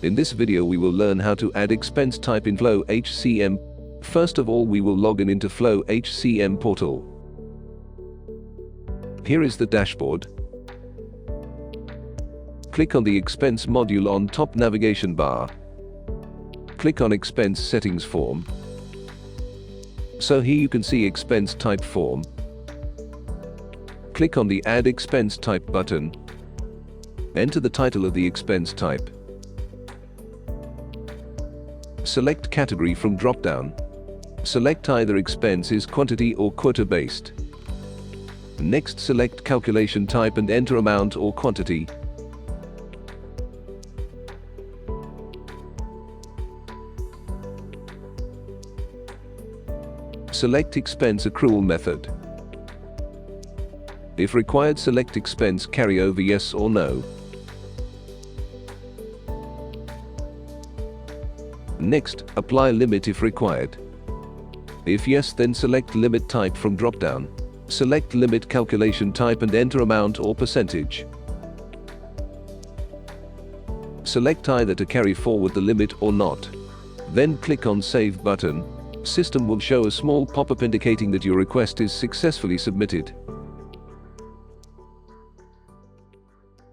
In this video we will learn how to add expense type in FlowHCM. First of all, we will log in into FlowHCM portal. Here is the dashboard. Click on the expense module on top navigation bar. Click on expense settings form. So here you can see expense type form. Click on the add expense type button. Enter the title of the expense type. Select category from drop-down. Select either expense is quantity or quota based. Next, select calculation type and enter amount or quantity. Select expense accrual method. If required, select expense carryover yes or no. Next, apply limit if required. If yes, then select limit type from drop-down. Select limit calculation type and enter amount or percentage. Select either to carry forward the limit or not. Then click on Save button. System will show a small pop-up indicating that your request is successfully submitted.